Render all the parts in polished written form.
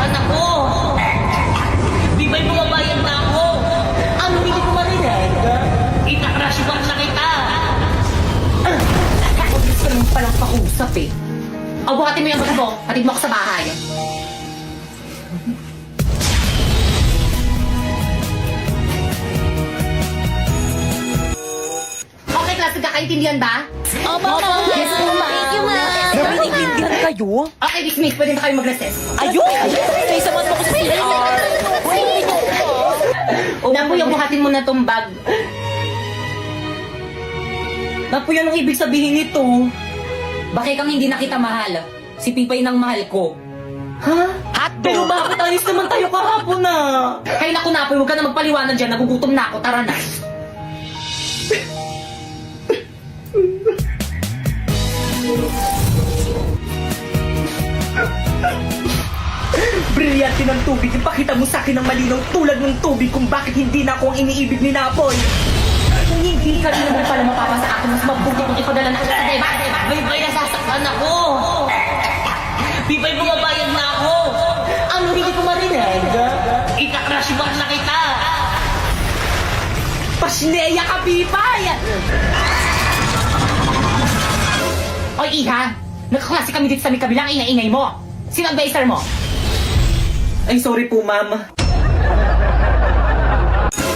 nasasaktan ako. Di ba'y bumabayad na ako? Ano, hindi ko marinig? Ita-crush back na kita. Ako gusto naman palang pakusap eh. O, buhatin mo yung bag mo. Hatid mo ako sa bahay. Okay, klase, kakaintindihan ba? Opo, ma'am. Yes, po, ma'am. Thank you, ma'am. Nabinigyan kayo? Okay, dismiss. Pwede na kayo mag-recess. Ayun! May saman mo ko sa CR. Napuy, buhatin mo na tong bag. Napuy, anong ibig sabihin nito? Bakit kang hindi na kita mahal? Si Pipay nang mahal ko. Ha? Hotdog! Pero bakit alis naman tayo kahapon na? Hay naku, Napoy, huwag ka na magpaliwanag dyan. Nagugutom na ako. Tara na. Brilyante ng tubig. Ipakita mo sa akin ang malinaw tulad ng tubig kung bakit hindi na ako ang iniibig ni Napoy. Kung hindi ka rin naman pala mapapa sa akin, mas mabuti kung ipadala na ako sa diba? Bye-bye, nasasaktan ako. Bibay, bumabayad na ako. Ang hindi ko marinig. Ika-crush back na kita. Pasneya ka, Bibay! Oy, Iha! Nagkaklase kami dito sa may kabilang ingay-ingay mo. Sino ang baser mo? Ay, sorry po, ma'am.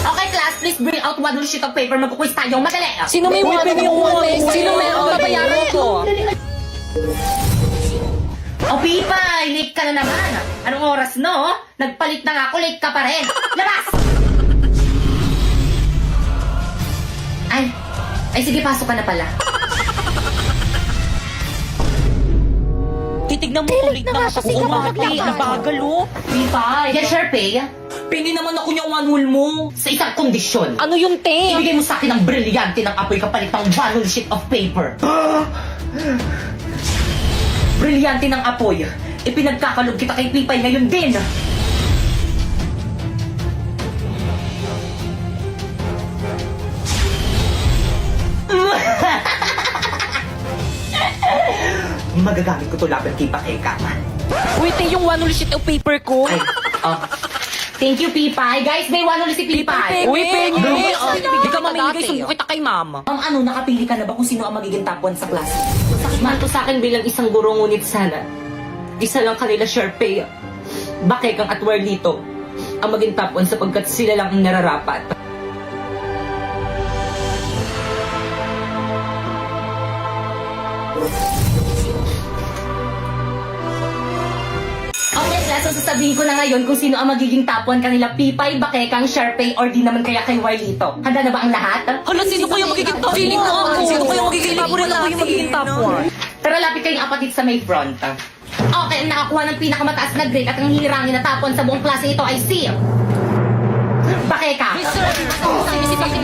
Okay, class, please bring out one sheet of paper. Magkukwis tayo. Madali. Sino may one Sino may ang babayaran ko? O, Pipay, late ka na naman. Anong oras, no? Nagpalit na nga ako, late ka pa rin. Labas! Ay, sige, pasok ka na pala. Titignan mo ulit na nga kasi kumati. Nabagal oh. Pipay, yan, Sharpay. Pini naman ako niyang one hole mo. Sa isang kondisyon. Ano yung te? Ibigay mo sa akin ang brilyante ng apoy kapalit ng one sheet of paper. Brilyante ng apoy. Ipinagkakalog kita kay Pipay ngayon din. Magagamit ko to laban kay Pakekaman. Wait, te, yung one hole sheet of paper ko. Ay, thank you, Pipay. Guys, may one si Pipay. Uy, pengi! Oh, Hindi ka mamimigay, sumbong kita kay mama. Ano, nakapili ka na ba kung sino ang magiging top 1 sa klase? Masakit man to sa akin bilang isang guro, ngunit sana isa lang kanila, Sharpay. Bakekang at Warlito ang maging top 1 sapagkat sila lang ang nararapat. Okay, class, so sasabihin ko na ngayon kung sino ang magiging top 1 kanila, Pipay, Bakekang, Sharpay, or di naman kaya kay Warlito. Handa na ba ang lahat? Hala, sino kaya magiging top 1? Feeling ko ako. Sino kaya magiging top 1? Ako yung magiging top 1. Tara, lapit kayong apat dito sa may front. Okay, ang nakakuha ng pinakamataas na grade at ang hirangin na top 1 sa buong klase ito ay si Bakeka.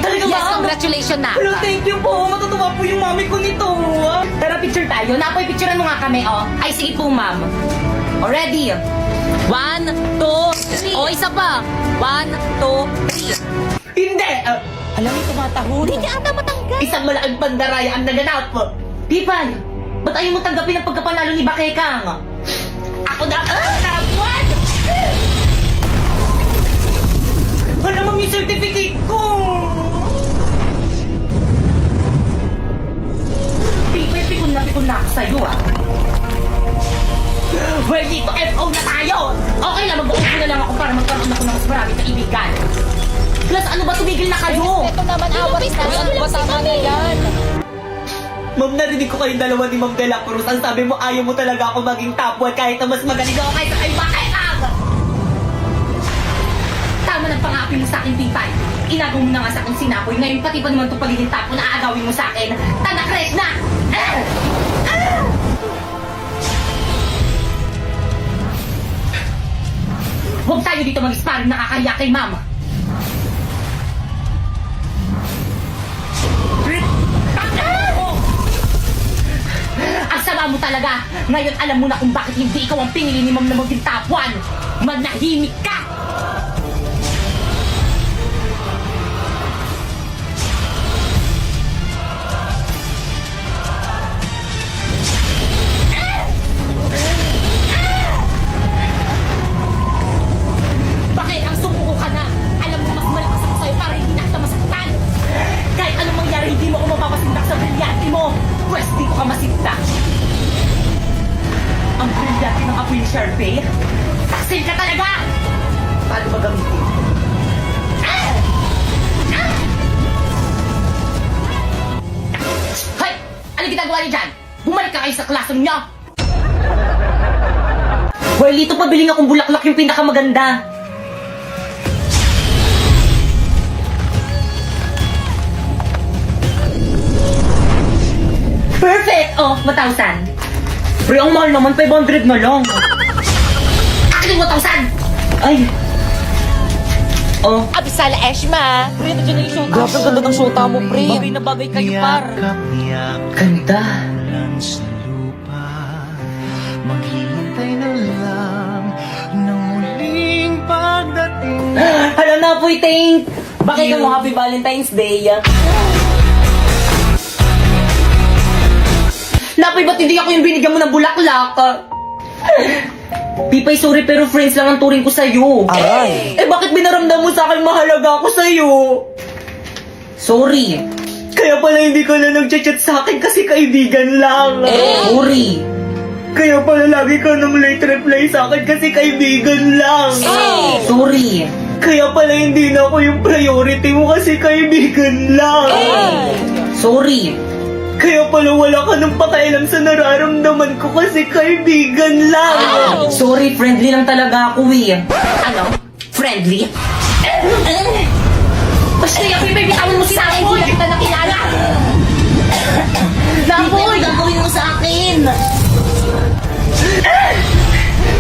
Talaga ba? Yes, congratulations na. Hello, thank you po. Matutuwa po yung mami ko nito. Tara, picture tayo. Napoy, picturean mo nga kami, oh. Ay, sige po, ma'am. O, ready? 1, 2, 3. O, isa pa. 1, 2, 3. Hindi! Alam mo, tumatahon. Hindi niya ata matanggal. Isang malaking pandaraya ang naganap po. Pipay, ba't ayaw mo tanggapin ang pagkapanalo ni Bakekang? Ako na, top 1! Wala mong yung certificate ko! Pipay, pikon na ako sa'yo, ah. Well, dito, FO na tayo! Okay lang, mag-uupo na lang ako para magkaroon ako ng mas maraming kaibigan. Plus, ano ba, tumigil na kayo? Ito naman awat na. Ano ba tama na yan? Ma'am, narinig ko kayong dalawa ni Ma'am De La Cruz. Ang sabi mo, ayaw mo talaga ako maging top 1 kahit na mas magaling ako kaysa kay Bakekang! Tama ng pang-aapi mo sa akin, Pipay. Inagaw mo na nga sa akong sinapoy. Ngayon, pati ba naman itong pagiging top 1 na aagawin mo sa akin? Tanakres na! Huwag tayo dito mag-sparring, nakakahiya kay Ma'am. Ang sama mo talaga! Ngayon alam mo na kung bakit hindi ikaw ang pinili ni Ma'am na maging top 1! Manahimik ka! paano ba gamitin. Hoy! Ano ginagawa niyo dyan? Bumalik ka kayo sa classroom niyo! Well, ito pabiling akong bulaklak yung pinakamaganda. Perfect! Oh, 1,000. Pre, ang mahal naman, 500 na lang. Akin yung 1,000! Ay! Oh, Abisala Eshma. Pre, nandiyan na yung shota. Grabe, ang ganda ng shota mo, pre. Bagay na bagay kayo, par. ganda. Sa lupa, maghihintay na lang ng muling pagdating. Hala na po, Tank! Bakit ka mo Happy Valentine's Day? Napoy, ba't hindi ako yung binigyan mo ng bulaklak? Pipay, sorry pero friends lang ang turing ko sa'yo. Aray! Eh bakit binaramdam mo sa akin mahalaga ako sa'yo? Sorry. Kaya pala hindi ka na nag-chat sa akin kasi kaibigan lang. Sorry. Kaya pala lagi ka nang late reply sa akin kasi kaibigan lang. Sorry. Kaya pala hindi na ako yung priority mo kasi kaibigan lang. Sorry. Kaya pala wala ka nang pakialam sa nararamdaman ko kasi kaibigan lang. Sorry, friendly lang talaga ako eh. Ano? Friendly? Basta yung Pipe, bitawan mo sa akin. Hindi na kita nakilala. Napoy! Gagawin mo sa akin.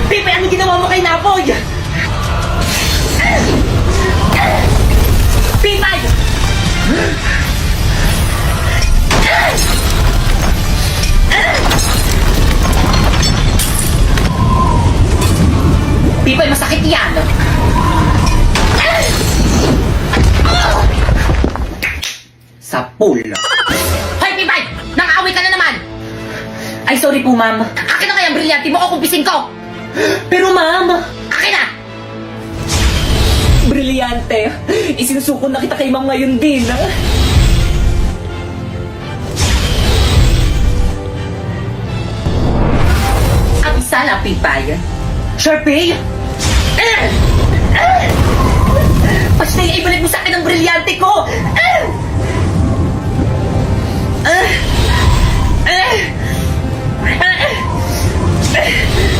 Pipe, ano ginawa mo kay Napoy? Pipe! Pipay, masakit yan! Sa pool. Hoy, Pipay! Nang-away ka na naman! Ay, sorry po, ma'am. Akin na kaya ang brilyante mo o kumpisin ko! Pero, ma'am! Akin na! Brilyante! Isinusuko na kita kay ma'am ngayon din, ha? Ang sala, Pipay. Sharpay! Basta yung ibalik mo sa akin ang brilyante ko!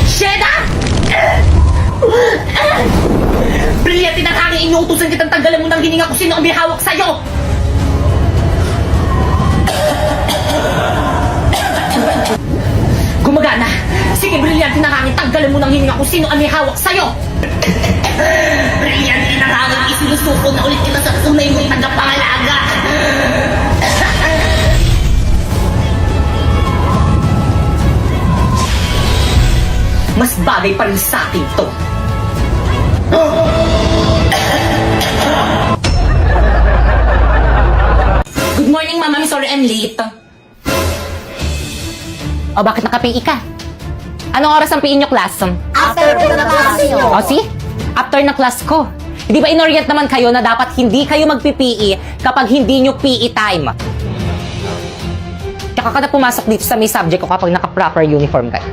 Sheda! Brilyante ng hangin, inuutusan kitang tanggalan mo ng hininga kung sino ang may hawak sa'yo! Gumagana! Sige, brilyante ng hangin, tanggalan mo ng hininga kung sino ang may hawak sa'yo! Brilyante ng hangin, isinusuko na ulit kita sa tunay mong tagapangalaga! Mas bagay pa rin sa akin to. Good morning, Mama. I'm sorry I'm late. O, bakit naka-PE ka? Anong oras ang PE nyo, class? After ko na class nyo. O, see? After na class ko. Di ba inorient naman kayo na dapat hindi kayo magpi-PE kapag hindi nyo PE time? Tsaka ka na pumasok dito sa may subject ko kapag naka-proper uniform ka.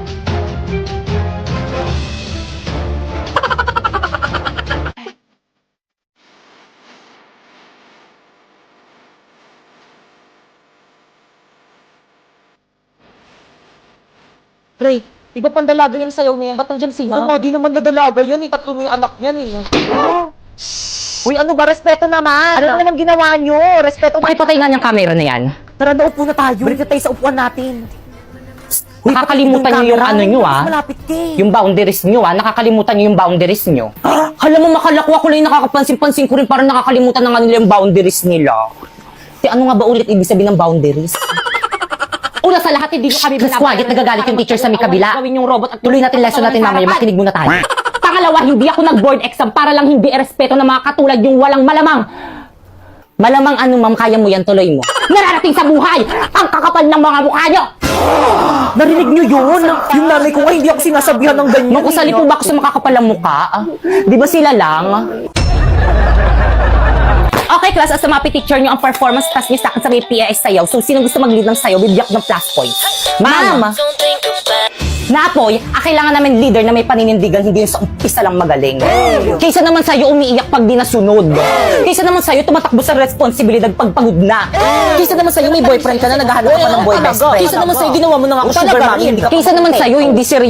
Pre, iba pang dalaga yan sa'yo niya. Ba't nandyan siya? Ano, di naman nadalaga yan eh. Tatlo yung anak niyan eh. Uy, ano ba? Respeto naman. Ano naman ginawa nyo? Respeto. Pakipatay nga niyang camera na yan. Tara, naupo na tayo. Balik na tayo sa upuan natin. Nakakalimutan niyo yung ano nyo, ah. Malapit ka eh. Yung boundaries nyo, ah. Nakakalimutan nyo yung boundaries nyo. Alam mo, makalakwa ko lang yung nakakapansin-pansin ko rin parang nakakalimutan na nga nila yung boundaries nila. Ano nga ba ulit ibig sabihin ng boundaries? Una sa lahat, hindi nyo kami quiet, nagagalit yung teacher sa may kabila. Gawin yung robot at Tuloy natin lesson natin mamaya, makinig muna tayo. Pangalawa, hindi ako nag-board exam para lang hindi irespeto ng mga katulad yung walang malamang. Malamang ano, ma'am, kaya mo yan, tuloy mo. Nararating sa buhay, ang kakapal ng mga mukha nyo! Narinig nyo yun? Yung nanay ko nga, hindi ako sinasabihan ng ganyan. Makusali po ba ako sa makakapalang mukha? Di ba sila lang? Okay, class, as a MAPI teacher nyo, ang performance task nyo sa akin sa may PIS sayaw. So, sino gusto mag-lead ng sayaw, bibigyan ko ng plus points? Ma'am! Napoy, kailangan namin leader na may paninindigan, hindi yung sa umpisa lang magaling. Kaysa naman sa'yo umiiyak pag di nasunod. Kaysa naman sa'yo tumatakbo sa responsibilidad pag pagod na. Kaysa naman sa'yo may boyfriend ka na naghahanap ka pa ng boy best friend. Kaysa naman sa'yo ginawa mo na nga ako sugar mommy. Kaysa naman sa'yo hindi seryoso.